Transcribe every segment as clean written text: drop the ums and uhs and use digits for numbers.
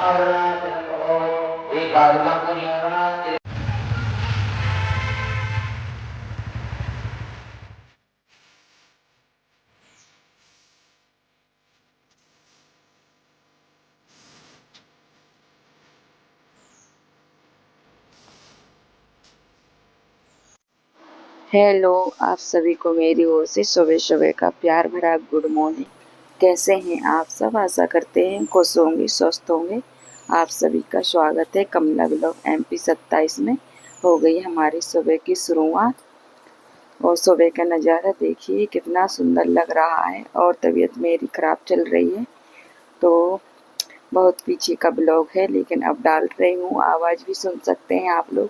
Hello, आप सभी को मेरी ओर से सुबह सुबह का प्यार भरा गुड मॉर्निंग। कैसे हैं आप सब? आशा करते हैं खुश होंगे, स्वस्थ होंगे। आप सभी का स्वागत है कमला ब्लॉग MP 27 में। हो गई हमारी सुबह की शुरुआत और सुबह का नज़ारा देखिए कितना सुंदर लग रहा है। और तबीयत मेरी ख़राब चल रही है तो बहुत पीछे का ब्लॉग है, लेकिन अब डाल रही हूँ। आवाज़ भी सुन सकते हैं आप लोग,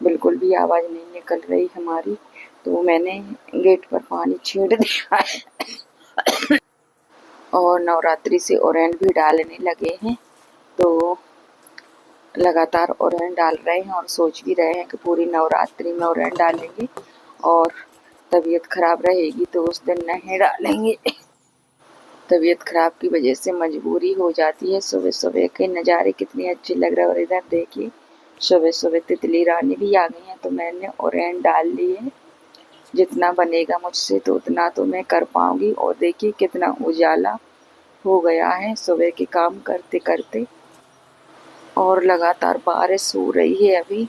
बिल्कुल भी आवाज़ नहीं निकल रही हमारी। तो मैंने गेट पर पानी छींट दिया है और नवरात्रि से ओरेंट भी डालने लगे हैं। तो लगातार ओरेंट डाल रहे हैं और सोच भी रहे हैं कि पूरी नवरात्रि में ओरेंट डालेंगे, और तबीयत खराब रहेगी तो उस दिन नहीं डालेंगे। तबीयत खराब की वजह से मजबूरी हो जाती है। सुबह सुबह के नज़ारे कितने अच्छे लग रहे हैं। और इधर देखिए सुबह सुबह तितली रानी भी आ गई हैं, तो मैंने ओरेंट डाल ली है। जितना बनेगा मुझसे तो उतना तो मैं कर पाऊंगी। और देखिए कितना उजाला हो गया है सुबह के काम करते करते, और लगातार बारिश हो रही है अभी।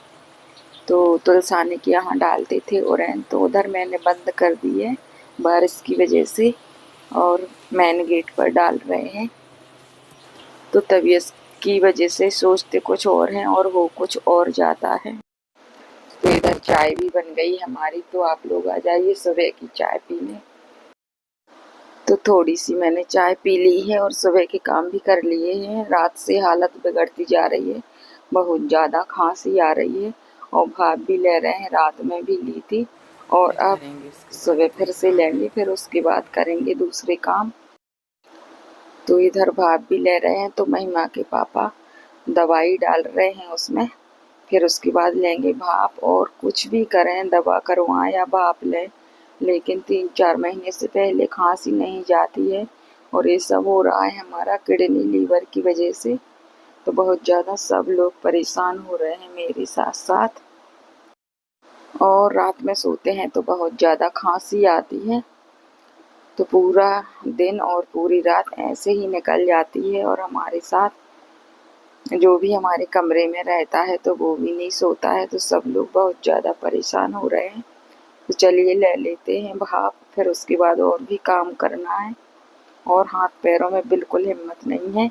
तो तुलसाने के यहाँ डालते थे ओरेंट, तो उधर मैंने बंद कर दी है बारिश की वजह से, और मेन गेट पर डाल रहे हैं। तो तबीयत की वजह से सोचते कुछ और हैं और हो कुछ और जाता है। तो इधर चाय भी बन गई हमारी, तो आप लोग आ जाइए सुबह की चाय पीने। तो थोड़ी सी मैंने चाय पी ली है और सुबह के काम भी कर लिए हैं। रात से हालत बिगड़ती जा रही है, बहुत ज़्यादा खांसी आ रही है और भाप भी ले रहे हैं। रात में भी ली थी और अब सुबह फिर से लेंगे, फिर उसके बाद करेंगे दूसरे काम। तो इधर भाप भी ले रहे हैं, तो महिमा के पापा दवाई डाल रहे हैं उसमें, फिर उसके बाद लेंगे भाप। और कुछ भी करें, दवा करवाएं या भाप लें, लेकिन 3-4 महीने से पहले खांसी नहीं जाती है। और ये सब हो रहा है हमारा किडनी लीवर की वजह से। तो बहुत ज़्यादा सब लोग परेशान हो रहे हैं मेरे साथ साथ। और रात में सोते हैं तो बहुत ज़्यादा खांसी आती है, तो पूरा दिन और पूरी रात ऐसे ही निकल जाती है। और हमारे साथ जो भी हमारे कमरे में रहता है तो वो भी नहीं सोता है। तो सब लोग बहुत ज़्यादा परेशान हो रहे हैं। तो चलिए ले लेते हैं भाप, फिर उसके बाद और भी काम करना है। और हाथ पैरों में बिल्कुल हिम्मत नहीं है,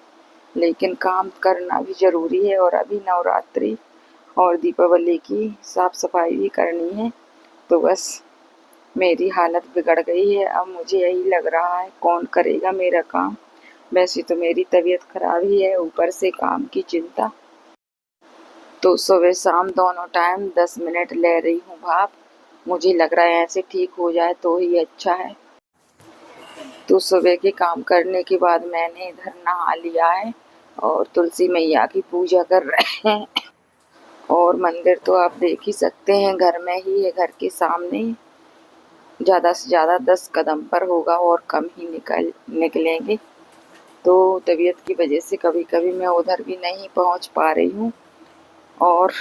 लेकिन काम करना भी ज़रूरी है। और अभी नवरात्रि और दीपावली की साफ सफाई भी करनी है। तो बस मेरी हालत बिगड़ गई है। अब मुझे यही लग रहा है कौन करेगा मेरा काम। वैसे तो मेरी तबीयत खराब ही है, ऊपर से काम की चिंता। तो सुबह शाम दोनों टाइम 10 मिनट ले रही हूँ भाप। मुझे लग रहा है ऐसे ठीक हो जाए तो ही अच्छा है। तो सुबह के काम करने के बाद मैंने इधर नहा लिया है और तुलसी मैया की पूजा कर रहे हैं। और मंदिर तो आप देख ही सकते हैं, घर में ही है, घर के सामने। ज़्यादा से ज़्यादा 10 कदम पर होगा और कम ही निकलेंगे। तो तबीयत की वजह से कभी कभी मैं उधर भी नहीं पहुंच पा रही हूँ। और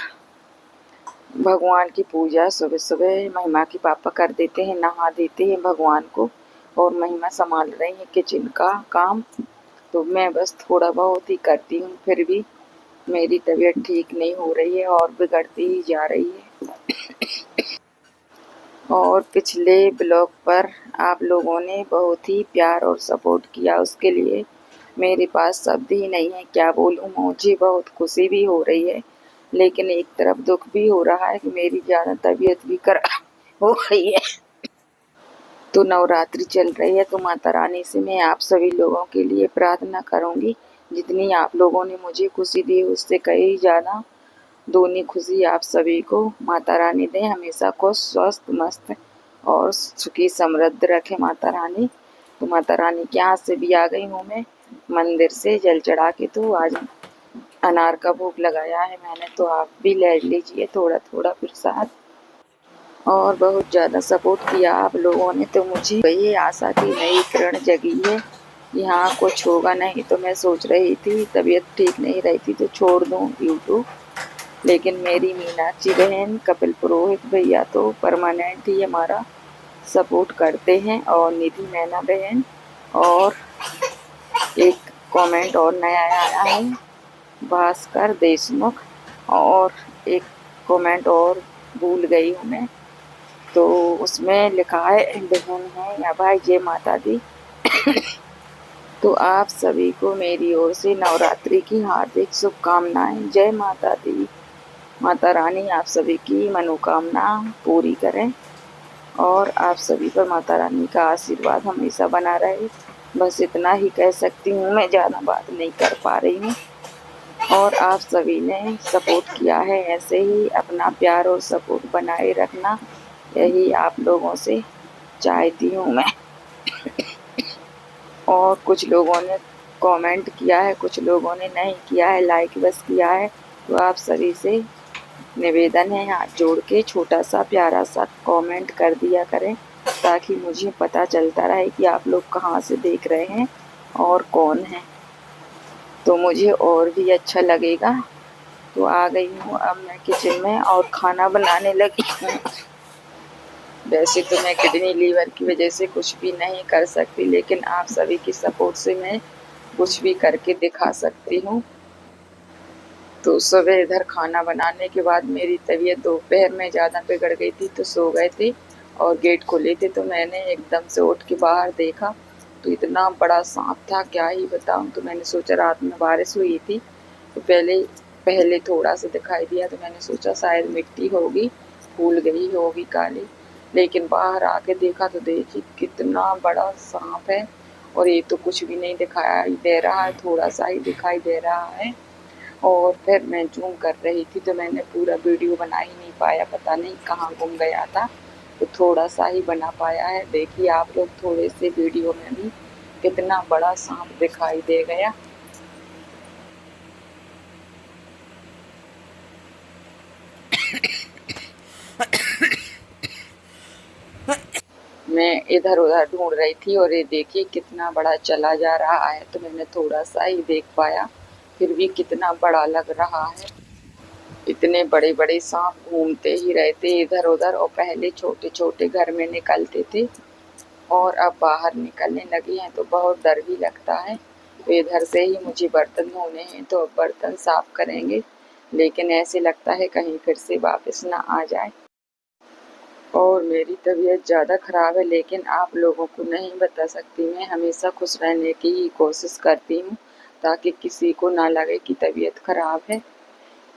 भगवान की पूजा सुबह सुबह महिमा के पापा कर देते हैं, नहा देते हैं भगवान को, और महिमा संभाल रही है किचन का काम। तो मैं बस थोड़ा बहुत ही करती हूँ, फिर भी मेरी तबीयत ठीक नहीं हो रही है और बिगड़ती ही जा रही है। और पिछले ब्लॉग पर आप लोगों ने बहुत ही प्यार और सपोर्ट किया, उसके लिए मेरे पास शब्द ही नहीं है, क्या बोलूँ। मुझे बहुत खुशी भी हो रही है, लेकिन एक तरफ दुख भी हो रहा है कि मेरी ज़्यादा तबीयत भी खराब हो गई है। तो नवरात्रि चल रही है, तो माता रानी से मैं आप सभी लोगों के लिए प्रार्थना करूंगी, जितनी आप लोगों ने मुझे खुशी दी उससे कई ज़्यादा दूनी खुशी आप सभी को माता रानी दे। हमेशा खुश स्वस्थ मस्त और सुखी समृद्ध रखे माता रानी। तो माता रानी के यहाँ से भी आ गई हूँ मैं मंदिर से जल चढ़ा के। तो आज अनार का भोग लगाया है मैंने, तो आप भी ले लीजिए थोड़ा थोड़ा प्रसाद। और बहुत ज़्यादा सपोर्ट किया आप लोगों ने, तो मुझे ये आशा की नई किरण जगी है यहाँ कुछ होगा नहीं, तो मैं सोच रही थी तबीयत ठीक नहीं रही थी तो छोड़ दूँ यूट्यूब। लेकिन मेरी मीनाक्षी बहन, कपिल पुरोहित भैया तो परमानेंट ही हमारा सपोर्ट करते हैं, और निधि नैना बहन, और एक कमेंट और नया आया है भास्कर देशमुख, और एक कमेंट और भूल गई हूँ मैं, तो उसमें लिखा है बहन है या भाई जय माता दी। तो आप सभी को मेरी ओर से नवरात्रि की हार्दिक शुभकामनाएं। जय माता दी। माता रानी आप सभी की मनोकामना पूरी करें, और आप सभी पर माता रानी का आशीर्वाद हमेशा बना रहे। बस इतना ही कह सकती हूँ, मैं ज़्यादा बात नहीं कर पा रही हूँ। और आप सभी ने सपोर्ट किया है, ऐसे ही अपना प्यार और सपोर्ट बनाए रखना, यही आप लोगों से चाहती हूँ मैं। और कुछ लोगों ने कमेंट किया है, कुछ लोगों ने नहीं किया है, लाइक बस किया है। तो आप सभी से निवेदन है, हाथ जोड़ के छोटा सा प्यारा सा कमेंट कर दिया करें, ताकि मुझे पता चलता रहे कि आप लोग कहाँ से देख रहे हैं और कौन है, तो मुझे और भी अच्छा लगेगा। तो आ गई हूँ अब मैं किचन में और खाना बनाने लगी हूँ। वैसे तो मैं किडनी लीवर की वजह से कुछ भी नहीं कर सकती, लेकिन आप सभी की सपोर्ट से मैं कुछ भी करके दिखा सकती हूँ। तो सुबह इधर खाना बनाने के बाद मेरी तबीयत दोपहर में ज़्यादा बिगड़ गई थी, तो सो गए थे और गेट खोले थे, तो मैंने एकदम से उठ के बाहर देखा तो इतना बड़ा सांप था, क्या ही बताऊँ। तो मैंने सोचा, रात में बारिश हुई थी तो पहले पहले थोड़ा सा दिखाई दिया, तो मैंने सोचा शायद मिट्टी होगी, फूल गई होगी काली। लेकिन बाहर आके देखा तो देखी कितना बड़ा सांप है, और ये तो कुछ भी नहीं दिखाई दे रहा है, थोड़ा सा ही दिखाई दे रहा है। और फिर मैं जूम कर रही थी तो मैंने पूरा वीडियो बना ही नहीं पाया, पता नहीं कहाँ गुम गया था, तो थोड़ा सा ही बना पाया है। देखिए आप लोग, थोड़े से वीडियो में भी कितना बड़ा सांप दिखाई दे गया। मैं इधर उधर ढूंढ रही थी और ये देखिए कितना बड़ा चला जा रहा है, तो मैंने थोड़ा सा ही देख पाया, फिर भी कितना बड़ा लग रहा है। इतने बड़े बड़े सांप घूमते ही रहते इधर उधर, और पहले छोटे छोटे घर में निकलते थे और अब बाहर निकलने लगे हैं, तो बहुत डर भी लगता है। तो इधर से ही मुझे बर्तन धोने हैं, तो अब बर्तन साफ करेंगे, लेकिन ऐसे लगता है कहीं फिर से वापस ना आ जाए। और मेरी तबीयत ज़्यादा ख़राब है, लेकिन आप लोगों को नहीं बता सकती। मैं हमेशा खुश रहने की ही कोशिश करती हूँ, ताकि किसी को ना लगे कि तबीयत ख़राब है,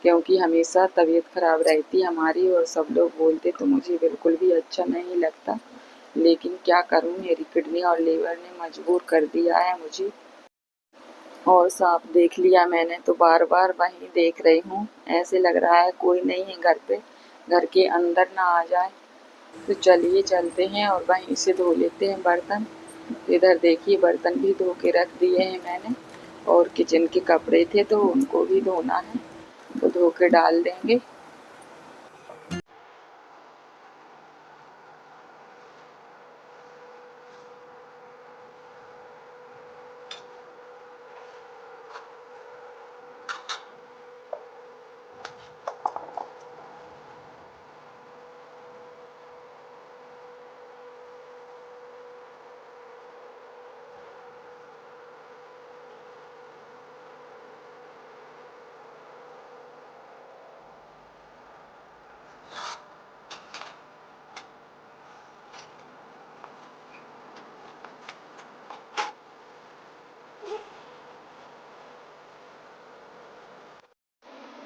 क्योंकि हमेशा तबीयत ख़राब रहती हमारी और सब लोग बोलते, तो मुझे बिल्कुल भी अच्छा नहीं लगता। लेकिन क्या करूँ, मेरी किडनी और लीवर ने मजबूर कर दिया है मुझे। और सांप देख लिया मैंने तो बार बार वहीं देख रही हूँ, ऐसे लग रहा है कोई नहीं है घर पे, घर के अंदर ना आ जाए। तो चलिए चलते हैं और वहीं से धो लेते हैं बर्तन। इधर देखिए बर्तन भी धो के रख दिए हैं मैंने, और किचन के कपड़े थे तो उनको भी धोना है, तो धो के डाल देंगे।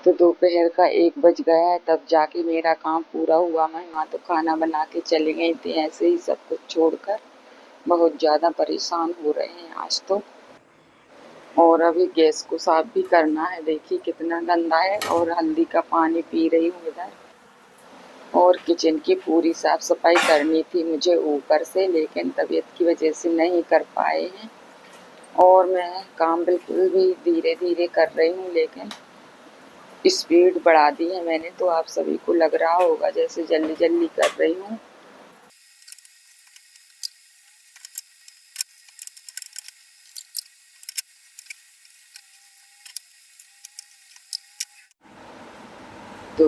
तो दोपहर का 1 बज गया है, तब जाके मेरा काम पूरा हुआ। मैं वहाँ तो खाना बना के चली गई थी, ऐसे ही सब कुछ छोड़कर। बहुत ज़्यादा परेशान हो रहे हैं आज तो। और अभी गैस को साफ भी करना है, देखिए कितना गंदा है, और हल्दी का पानी पी रही हूँ इधर। और किचन की पूरी साफ सफाई करनी थी मुझे ऊपर से, लेकिन तबीयत की वजह से नहीं कर पाए हैं। और मैं काम बिल्कुल भी धीरे धीरे कर रही हूँ, लेकिन स्पीड बढ़ा दी है मैंने, तो आप सभी को लग रहा होगा जैसे जल्दी जल्दी कर रही हूँ।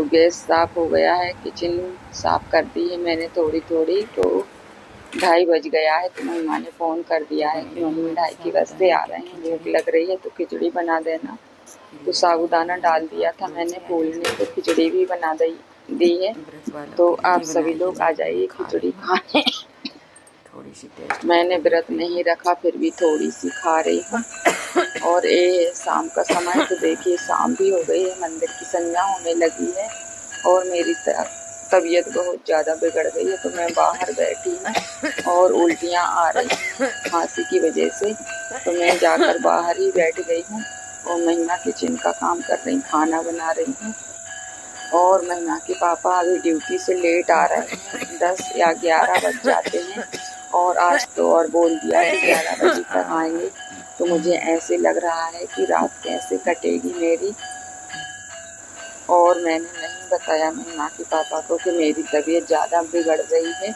गैस साफ हो गया है, किचन साफ कर दी है मैंने थोड़ी थोड़ी। तो 2:30 बज गया है तो महिमा ने फ़ोन कर दिया है कि मम्मी 2:30 के बजते आ रहे हैं, भूख लग रही है तो खिचड़ी बना देना। तो साबूदाना डाल दिया था मैंने फूलने, तो खिचड़ी भी बना दी है। तो आप सभी लोग आ जाइए खिचड़ी खाने। थोड़ी सी टेस्ट मैंने व्रत नहीं रखा फिर भी थोड़ी सी खा रही हूँ। और ये शाम का समय, तो देखिए शाम भी हो गई है, मंदिर की संध्या होने लगी है और मेरी तबीयत बहुत ज़्यादा बिगड़ गई है। तो मैं बाहर बैठी हूँ और उल्टियाँ आ रही हैं खांसी की वजह से। तो मैं जाकर बाहर ही बैठ गई हूँ और महिमा किचन का काम कर रही, खाना बना रही हूँ। और महिमा के पापा अभी ड्यूटी से लेट आ रहे हैं, 10 या 11 बज जाते हैं। और आज तो और बोल दिया कि 11 बजे तक आएंगे। तो मुझे ऐसे लग रहा है कि रात कैसे कटेगी मेरी। और मैंने नहीं बताया महिमा के पापा को कि मेरी तबीयत ज़्यादा बिगड़ गई है।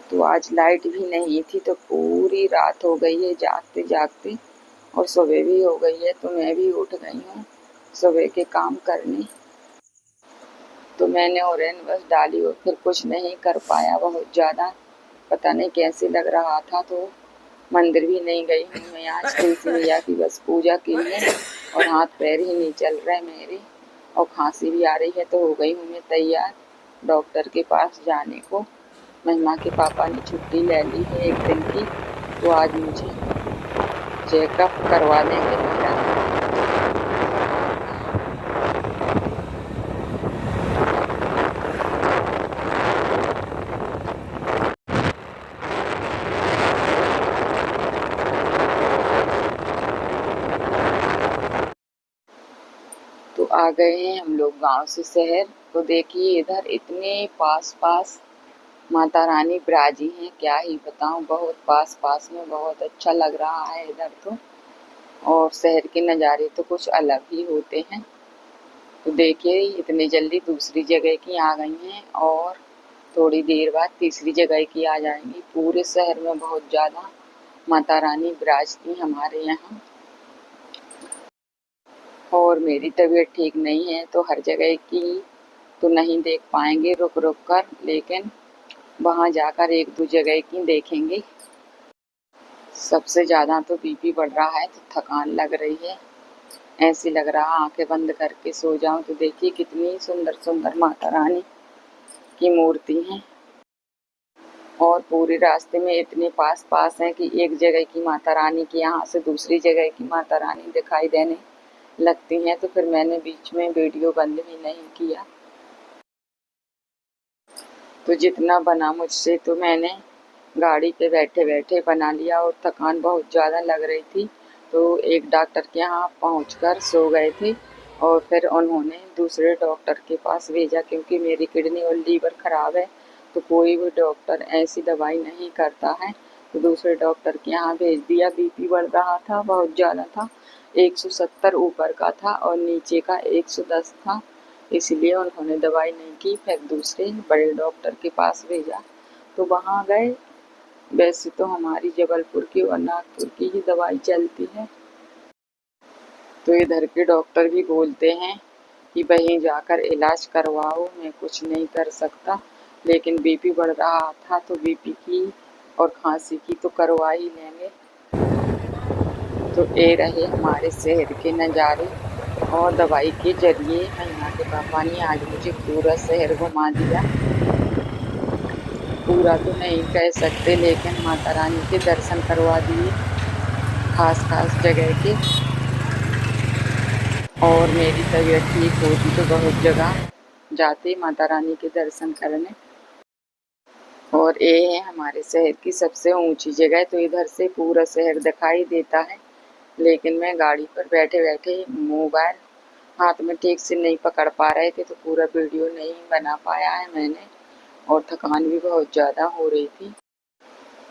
तो आज लाइट भी नहीं थी तो पूरी रात हो गई है जागते जागते, और सुबह भी हो गई है। तो मैं भी उठ गई हूँ सुबह के काम करने। तो मैंने ऑरेंज बस डाली और फिर कुछ नहीं कर पाया, बहुत ज़्यादा पता नहीं कैसे लग रहा था। तो मंदिर भी नहीं गई हूँ मैं आज, तुलसी मैया की बस पूजा की है और हाथ पैर ही नहीं चल रहे मेरे, और खांसी भी आ रही है। तो हो गई हूँ मैं तैयार डॉक्टर के पास जाने को। महिमा के पापा ने छुट्टी ले ली है 1 दिन की, तो आज मुझे चेकअप करवा देंगे मेरा। तो आ गए हैं हम लोग गांव से शहर। तो देखिए इधर इतने पास पास माता रानी विराजी हैं, क्या ही बताऊं, बहुत पास पास में, बहुत अच्छा लग रहा है इधर तो। और शहर के नज़ारे तो कुछ अलग ही होते हैं। तो देखिए इतनी जल्दी दूसरी जगह की आ गई हैं और थोड़ी देर बाद तीसरी जगह की आ जाएंगी। पूरे शहर में बहुत ज़्यादा माता रानी विराजती हमारे यहाँ। और मेरी तबीयत ठीक नहीं है तो हर जगह की तो नहीं देख पाएंगे रुक रुक कर, लेकिन वहाँ जाकर 1-2 जगह की देखेंगे। सबसे ज़्यादा तो बीपी बढ़ रहा है तो थकान लग रही है, ऐसे लग रहा आंखें बंद करके सो जाऊं। तो देखिए कितनी सुंदर सुंदर माता रानी की मूर्ति हैं और पूरे रास्ते में इतने पास पास हैं कि एक जगह की माता रानी की यहाँ से दूसरी जगह की माता रानी दिखाई देने लगती हैं। तो फिर मैंने बीच में वीडियो बंद भी नहीं किया। तो जितना बना मुझसे तो मैंने गाड़ी पे बैठे बैठे बना लिया, और थकान बहुत ज़्यादा लग रही थी। तो एक डॉक्टर के यहाँ पहुँचकर सो गए थे और फिर उन्होंने दूसरे डॉक्टर के पास भेजा, क्योंकि मेरी किडनी और लीवर ख़राब है। तो कोई भी डॉक्टर ऐसी दवाई नहीं करता है। तो दूसरे डॉक्टर के यहाँ भेज दिया। बीपी बढ़ रहा था, बहुत ज़्यादा था, 170 ऊपर का था और नीचे का 110 था, इसलिए उन्होंने दवाई नहीं की। फिर दूसरे बड़े डॉक्टर के पास भेजा तो वहाँ गए। वैसे तो हमारी जबलपुर की और नागपुर की ही दवाई चलती है। तो इधर के डॉक्टर भी बोलते हैं कि वहीं जाकर इलाज करवाओ, मैं कुछ नहीं कर सकता। लेकिन बीपी बढ़ रहा था तो बीपी की और खांसी की तो करवा ही लेंगे। तो ये रहे हमारे शहर के नज़ारे, और दवाई के जरिए महिमा के पापा ने आज मुझे पूरा शहर घुमा दिया। पूरा तो नहीं कह सकते, लेकिन माता रानी के दर्शन करवा दिए खास खास जगह के। और मेरी तबीयत ठीक होती तो बहुत जगह जाते माता रानी के दर्शन करने। और ये है हमारे शहर की सबसे ऊंची जगह। तो इधर से पूरा शहर दिखाई देता है, लेकिन मैं गाड़ी पर बैठे बैठे मोबाइल हाथ में ठीक से नहीं पकड़ पा रहे थे, तो पूरा वीडियो नहीं बना पाया है मैंने। और थकान भी बहुत ज़्यादा हो रही थी।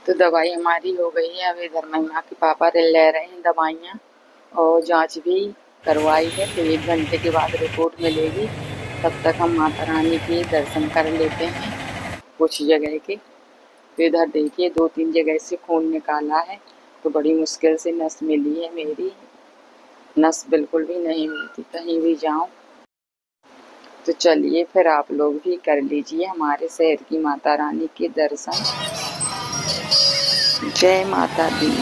तो दवाई हमारी हो गई है। अब इधर महिमा के पापा ले रहे हैं दवाइयाँ, और जांच भी करवाई है। तो 1 घंटे के बाद रिपोर्ट मिलेगी। तब तक हम माता रानी के दर्शन कर लेते हैं कुछ जगह के। तो इधर देखिए 2-3 जगह से खून निकाला है, तो बड़ी मुश्किल से नस मिली है मेरी। नस बिल्कुल भी नहीं मिलती कहीं भी जाऊं। तो चलिए फिर आप लोग भी कर लीजिए हमारे शहर की माता रानी के दर्शन। जय माता दी।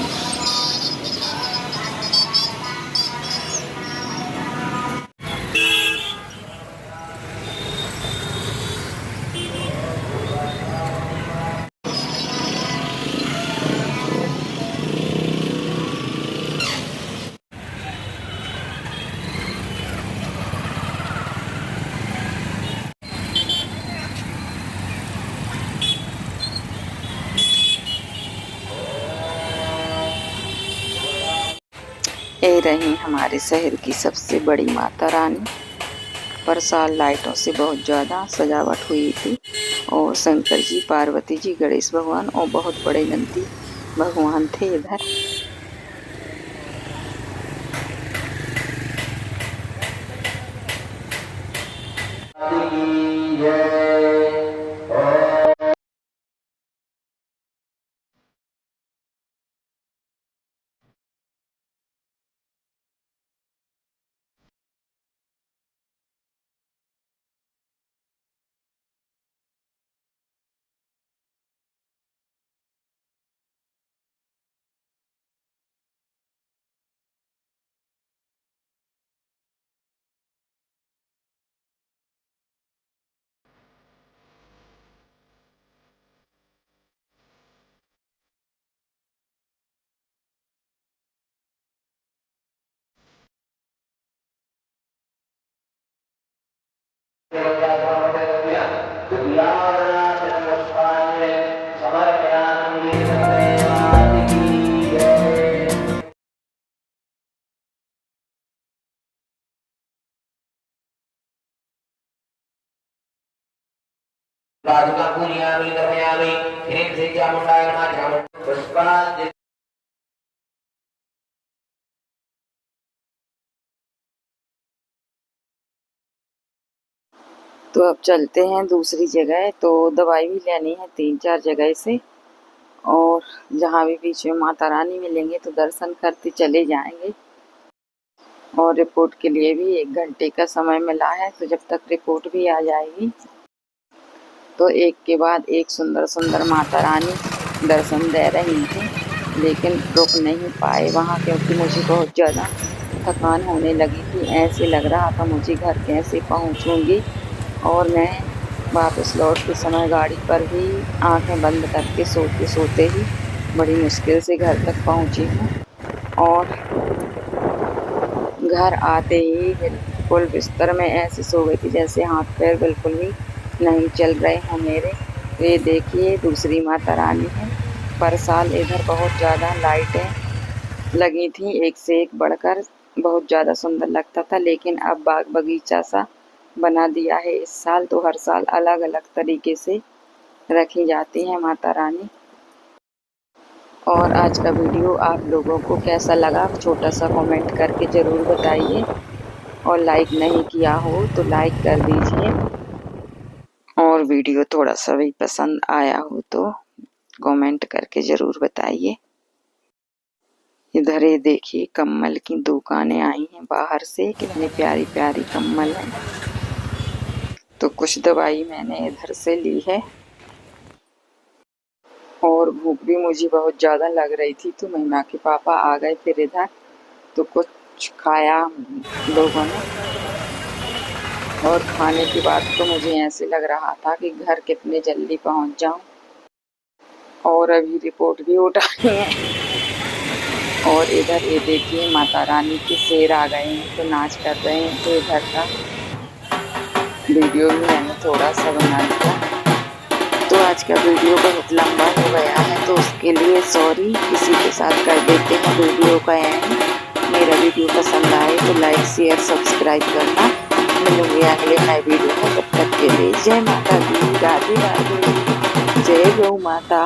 ये रही हमारे शहर की सबसे बड़ी माता रानी। पर साल लाइटों से बहुत ज़्यादा सजावट हुई थी और शंकर जी, पार्वती जी, गणेश भगवान और बहुत बड़े नंदी भगवान थे इधर। तो अब चलते हैं दूसरी जगह। तो दवाई भी लेनी है 3-4 जगह से, और जहाँ भी बीच में माता रानी मिलेंगे तो दर्शन करते चले जाएंगे। और रिपोर्ट के लिए भी 1 घंटे का समय मिला है, तो जब तक रिपोर्ट भी आ जाएगी तो एक के बाद एक सुंदर सुंदर माता रानी दर्शन दे रही थी। लेकिन रुक नहीं पाए वहाँ, क्योंकि मुझे बहुत ज़्यादा थकान होने लगी थी। ऐसे लग रहा था मुझे घर कैसे पहुँचूँगी। और मैं वापस लौटते समय गाड़ी पर भी आंखें बंद करके सोते सोते ही बड़ी मुश्किल से घर तक पहुँची हूँ। और घर आते ही बिल्कुल बिस्तर में ऐसे सो गई थी जैसे हाथ पैर बिल्कुल भी नहीं चल रहे हों मेरे। तो ये देखिए दूसरी माता रानी है। पर साल इधर बहुत ज़्यादा लाइटें लगी थी, एक से एक बढ़कर बहुत ज़्यादा सुंदर लगता था। लेकिन अब बाग बगीचा सा बना दिया है इस साल, तो हर साल अलग अलग तरीके से रखी जाती है माता रानी। और आज का वीडियो आप लोगों को कैसा लगा छोटा सा कमेंट करके ज़रूर बताइए। और लाइक नहीं किया हो तो लाइक कर दीजिए। और वीडियो थोड़ा सा भी पसंद आया हो तो कमेंट करके ज़रूर बताइए। इधर ये देखिए कम्बल की दुकानें आई हैं बाहर से, कितनी प्यारी प्यारी कम्बल हैं। तो कुछ दवाई मैंने इधर से ली है। और भूख भी मुझे बहुत ज़्यादा लग रही थी, तो महिमा के पापा आ गए फिर इधर, तो कुछ खाया लोगों ने। और खाने के बाद तो मुझे ऐसे लग रहा था कि घर कितने जल्दी पहुंच जाऊं। और अभी रिपोर्ट भी उठानी है। और इधर ये देखिए माता रानी के शेर आ गए हैं, तो नाच कर रहे हैं। तो इधर का वीडियो भी मैंने थोड़ा सा बना लिया। तो आज का वीडियो बहुत लंबा हो गया है, तो उसके लिए सॉरी। किसी के साथ कर देते हैं वीडियो का एंड। मेरा वीडियो पसंद आए तो लाइक शेयर सब्सक्राइब करना। मिलूंगी अगले नए वीडियो में, तब तक के लिए जय माता दी, राधे राधे, जय गौ माता।